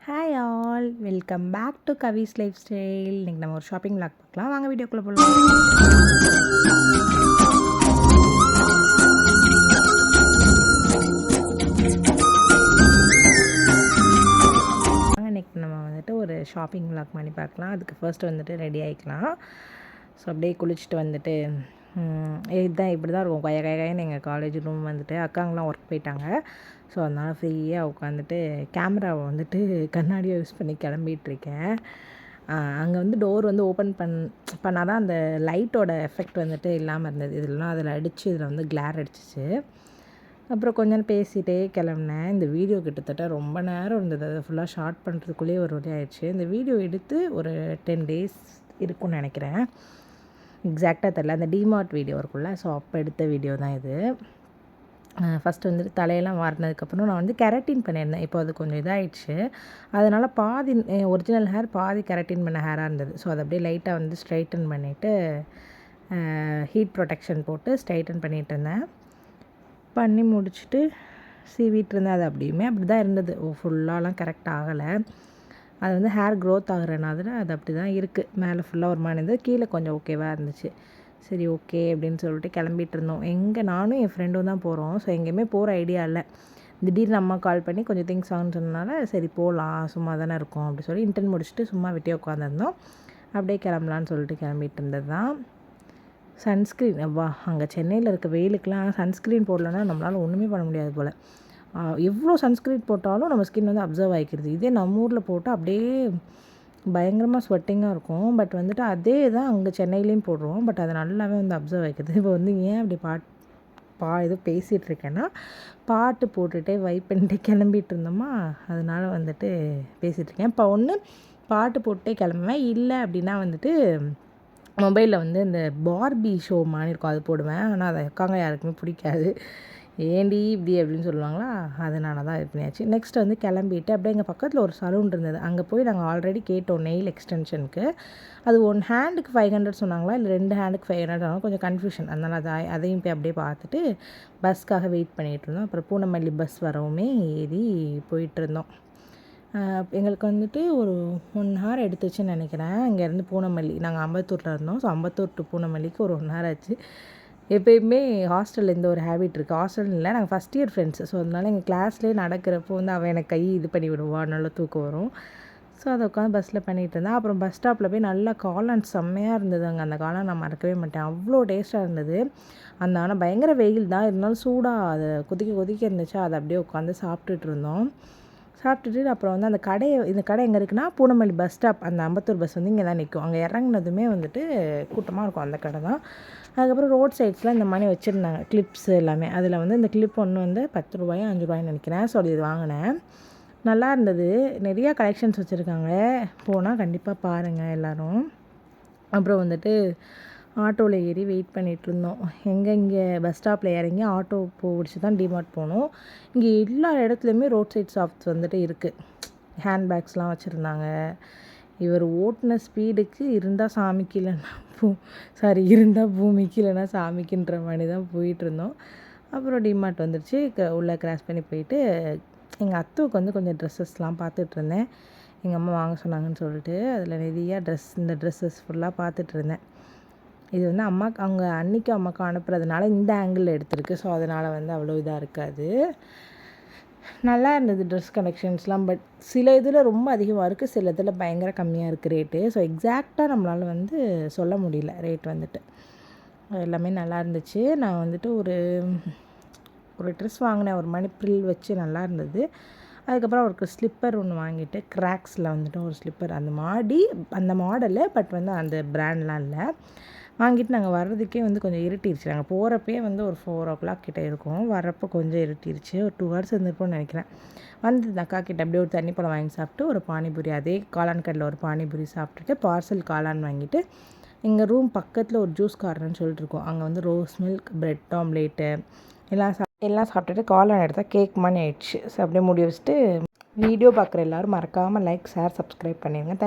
Hi all, welcome back to Kavi's lifestyle. இன்றைக்கி நம்ம ஒரு ஷாப்பிங் விளாக் பார்க்கலாம். வாங்க வீடியோக்குள்ளே போகலாம். இன்றைக்கி நம்ம வந்துட்டு ஒரு ஷாப்பிங் விளாக் பண்ணி பார்க்கலாம். அதுக்கு ஃபர்ஸ்ட் வந்துட்டு ரெடி ஆகிக்கலாம். ஸோ அப்படியே குளிச்சுட்டு வந்துட்டு இதுதான் இப்படி தான் இருக்கும். கையன்னு எங்கள் காலேஜ் ரூம் வந்துட்டு அக்காங்கெலாம் ஒர்க் போயிட்டாங்க. ஸோ அதனால் ஃப்ரீயாக உட்காந்துட்டு கேமராவை வந்துட்டு கண்ணாடியை யூஸ் பண்ணி கிளம்பிகிட்ருக்கேன். அங்கே வந்து டோர் வந்து ஓப்பன் பண்ணால் தான் அந்த லைட்டோட எஃபெக்ட் வந்துட்டு இல்லாமல் இருந்தது. இதெல்லாம் அதில் அடித்து இதில் வந்து கிளார் அடிச்சிச்சு. அப்புறம் கொஞ்சம் பேசிகிட்டே கிளம்புனேன். இந்த வீடியோ கிட்டத்தட்ட ரொம்ப நேரம் இருந்தது. அதை ஃபுல்லாக ஷார்ட் பண்ணுறதுக்குள்ளேயே ஒரு வழி ஆயிடுச்சு. இந்த வீடியோ எடுத்து ஒரு 10 days இருக்கும்னு நினைக்கிறேன். எக்ஸாக்டாக தெரில. அந்த டிமார்ட் வீடியோ இருக்குல்ல, ஸோ அப்போ எடுத்த வீடியோ தான் இது. ஃபஸ்ட்டு வந்துட்டு தலையெல்லாம் வாரினதுக்கப்புறம் நான் வந்து கெரட்டின் பண்ணியிருந்தேன். இப்போ அது கொஞ்சம் இதாகிடுச்சு. அதனால் பாதி ஒரிஜினல் ஹேர் பாதி கெரட்டின் பண்ண ஹேராக இருந்தது. ஸோ அதை அப்படியே லைட்டாக வந்து ஸ்ட்ரைட்டன் பண்ணிவிட்டு ஹீட் ப்ரொடெக்ஷன் போட்டு ஸ்ட்ரைட்டன் பண்ணிகிட்டு இருந்தேன். பண்ணி முடிச்சுட்டு சீவிட்டு இருந்தேன். அது அப்படியுமே அப்படி தான் இருந்தது. ஃபுல்லாலாம் கரெக்ட் ஆகலை. அது வந்து ஹேர் க்ரோத் ஆகிறனால அது அப்படி தான் இருக்குது. மேலே ஃபுல்லாக ஒரு மாதிரி இருந்தது, கீழே கொஞ்சம் ஓகேவாக இருந்துச்சு. சரி ஓகே அப்படின்னு சொல்லிட்டு கிளம்பிகிட்டு இருந்தோம். நானும் என் ஃப்ரெண்டும் தான் போகிறோம். ஸோ எங்கேயுமே போகிற ஐடியா இல்லை. திடீர்னு அம்மா கால் பண்ணி கொஞ்சம் திங்ஸ் வாங்கன்னு சொன்னனால சரி போகலாம், சும்மா தானே இருக்கும் அப்படி சொல்லி இன்டர்ன் முடிச்சுட்டு சும்மா வெட்டியே உட்காந்துருந்தோம். அப்படியே கிளம்பலான்னு சொல்லிட்டு கிளம்பிட்டு இருந்தது தான். சன்ஸ்க்ரீன் அங்கே சென்னையில் இருக்க வெயிலுக்கெலாம் சன்ஸ்க்ரீன் போடலன்னா நம்மளால் ஒன்றுமே பண்ண முடியாது போல். எவ்வளோ சன்ஸ்க்ரீன் போட்டாலும் நம்ம ஸ்கின் வந்து அப்சர்வ் ஆகிக்கிறது. இதே நம்ம ஊரில் போட்டால் அப்படியே பயங்கரமாக ஸ்வெட்டிங்காக இருக்கும். பட் வந்துட்டு அதே தான் அங்கே சென்னையிலையும் போடுறோம். பட் அது நல்லாவே வந்து அப்சர்வ் ஆகிக்குது. இப்போ வந்து ஏன் அப்படி இது பேசிகிட்டு இருக்கேன்னா, பாட்டு போட்டுகிட்டே வைப் பண்ணிட்டு கிளம்பிட்டு இருந்தோமா, அதனால் வந்துட்டு பேசிகிட்ருக்கேன். இப்போ ஒன்று பாட்டு போட்டுகிட்டே கிளம்புவேன், இல்லை அப்படின்னா வந்துட்டு மொபைலில் வந்து இந்த பார்பி ஷோ மாதிரி இருக்கும், அது போடுவேன். ஆனால் அதை அக்காங்க யாருக்குமே பிடிக்காது. ஏண்டி இப்படி அப்படின்னு சொல்லுவாங்களா, அதனால தான் இது பண்ணியாச்சு. நெக்ஸ்ட் வந்து கிளம்பிட்டு அப்படியே எங்கள் பக்கத்தில் ஒரு சலூன் இருந்தது. அங்கே போய் நாங்கள் ஆல்ரெடி கேட்டோம் நெயில் எக்ஸ்டென்ஷனுக்கு. அது 1 ஹேண்டுக்கு 500 சொன்னாங்களா, இல்லை 2 ஹேண்டுக்கு 500 கொஞ்சம் கன்ஃபியூஷன். அதனால் அதையும் போய் அப்படியே பார்த்துட்டு பஸ்க்காக வெயிட் பண்ணிகிட்டு இருந்தோம். அப்புறம் பூனமல்லி பஸ் வரவுமே ஏறி போயிட்டுருந்தோம். எங்களுக்கு வந்துட்டு ஒரு 1 hour எடுத்துச்சுன்னு நினைக்கிறேன். இங்கேருந்து பூனமல்லி, நாங்கள் அம்பத்தூரில் இருந்தோம். ஸோ அம்பத்தூர் டு பூனமல்லிக்கு ஒரு 1 hour ஆச்சு. எப்போயுமே ஹாஸ்டலில் இந்த ஒரு ஹேபிட் இருக்குது. ஹாஸ்டல் இல்லை, நாங்கள் ஃபஸ்ட் இயர் ஃப்ரெண்ட்ஸு. ஸோ அதனால எங்கள் கிளாஸ்லேயே நடக்கிறப்போ வந்து அவன் எனக்கு கை இது பண்ணி விடுவா, நல்லா தூக்கம் வரும். ஸோ அதை உட்காந்து பஸ்ஸில் பண்ணிகிட்டு இருந்தேன். அப்புறம் பஸ் ஸ்டாப்பில் போய் நல்லா காளான் செம்மையாக இருந்தது அங்கே. அந்த காளான் நான் மறக்கவே மாட்டேன், அவ்வளோ டேஸ்ட்டாக இருந்தது. ஆனால் பயங்கர வெயில் தான் இருந்தாலும் சூடாக அதை கொதிக்க இருந்துச்சு. அதை அப்படியே உட்காந்து சாப்பிட்டுட்டு இருந்தோம். சாப்பிட்டுட்டு அப்புறம் வந்து இந்த கடை எங்கே இருக்குன்னா, பூனமல்லி பஸ் ஸ்டாப். அந்த அம்பத்தூர் பஸ் வந்து இங்கே தான் நிற்கும். அங்கே இறங்குனதுமே வந்துட்டு கூட்டமாக இருக்கும் அந்த கடை தான். அதுக்கப்புறம் ரோட் சைட்ஸில் இந்த மாதிரி வச்சுருந்தாங்க கிளிப்ஸ் எல்லாமே. அதில் வந்து இந்த கிளிப் ஒன்று வந்து 10 ரூபாயோ 5 ரூபாய்ன்னு நினைக்கிறேன். ஸோ இது வாங்கினேன். நல்லா இருந்தது. நிறையா கலெக்ஷன்ஸ் வச்சுருக்காங்க, போனால் கண்டிப்பாக பாருங்கள் எல்லோரும். அப்புறம் வந்துட்டு ஆட்டோவில் ஏறி வெயிட் பண்ணிகிட்ருந்தோம். இங்கே பஸ் ஸ்டாப்பில் இறங்கி ஆட்டோ பிடிச்சி தான் டிமார்ட் போகணும். இங்கே எல்லா இடத்துலையுமே ரோட் சைட் ஷாப்ஸ் வந்துட்டு இருக்குது. ஹேண்ட்பேக்ஸ்லாம் வச்சுருந்தாங்க. இவர் ஓட்டின ஸ்பீடுக்கு இருந்தால் சாமிக்கு, இல்லைன்னா இருந்தால் பூமிக்கு, இல்லைன்னா சாமிக்குன்ற மாதிரி தான் போயிட்டுருந்தோம். அப்புறம் டிமார்ட் வந்துடுச்சு. உள்ளே கிராஸ் பண்ணி போயிட்டு எங்கள் அத்துவுக்கு வந்து கொஞ்சம் ட்ரெஸ்ஸஸ்லாம் பார்த்துட்ருந்தேன். எங்கள் அம்மா வாங்க சொன்னாங்கன்னு சொல்லிட்டு அதில் நிறையா இந்த ட்ரெஸ்ஸஸ் ஃபுல்லாக பார்த்துட்ருந்தேன். இது வந்து அவங்க அன்றைக்கும் அம்மாவுக்கும் அனுப்புறதுனால இந்த ஆங்கிளில் எடுத்திருக்கு. ஸோ அதனால் வந்து அவ்வளோ இதாக இருக்காது. நல்லா இருந்தது ட்ரெஸ் கலெக்ஷன்ஸ்லாம். பட் சில இதில் ரொம்ப அதிகமாக இருக்குது, சில இதில் பயங்கர கம்மியாக இருக்குது ரேட்டு. ஸோ எக்ஸாக்டாக நம்மளால் வந்து சொல்ல முடியல ரேட் வந்துட்டு. எல்லாமே நல்லா இருந்துச்சு. நான் வந்துட்டு ஒரு ட்ரெஸ் வாங்கினேன், ஒரு மணி ப்ரில் வச்சு நல்லா இருந்தது. அதுக்கப்புறம் அவருக்கு ஸ்லிப்பர் ஒன்று வாங்கிட்டு, கிராக்ஸில் வந்துட்டு ஒரு ஸ்லிப்பர், அந்த மாடலு. பட் வந்து அந்த பிராண்ட்லாம் இல்லை. வாங்கிட்டு நாங்கள் வர்றதுக்கே வந்து கொஞ்சம் இருட்டிருச்சு. நாங்கள் போகிறப்பே வந்து ஒரு 4 o'clock கிட்டே இருக்கும். வர்றப்போ கொஞ்சம் இருட்டிருச்சு. ஒரு 2 hours இருந்திருப்போம்னு நினைக்கிறேன். வந்து இந்த அக்கா கிட்ட அப்படியே ஒரு தண்ணி பழம் வாங்கி சாப்பிட்டு ஒரு பானிபூரி, அதே காளான் கடையில் ஒரு பானிபூரி சாப்பிட்டுட்டு பார்சல் காளான் வாங்கிட்டு, எங்கள் ரூம் பக்கத்தில் ஒரு ஜூஸ் கார்னர்னு சொல்லிட்டு இருக்கோம். அங்கே வந்து ரோஸ் மில்க், பிரெட் ஆம்லேட்டு எல்லாம் சாப்பிட்டுட்டு காளான் எடுத்தால் கேக் மாதிரி ஆயிடுச்சு. ஸோ அப்படியே முடி வச்சுட்டு வீடியோ பார்க்குற எல்லோரும் மறக்காமல் லைக், ஷேர், சப்ஸ்கிரைப் பண்ணிடுங்க.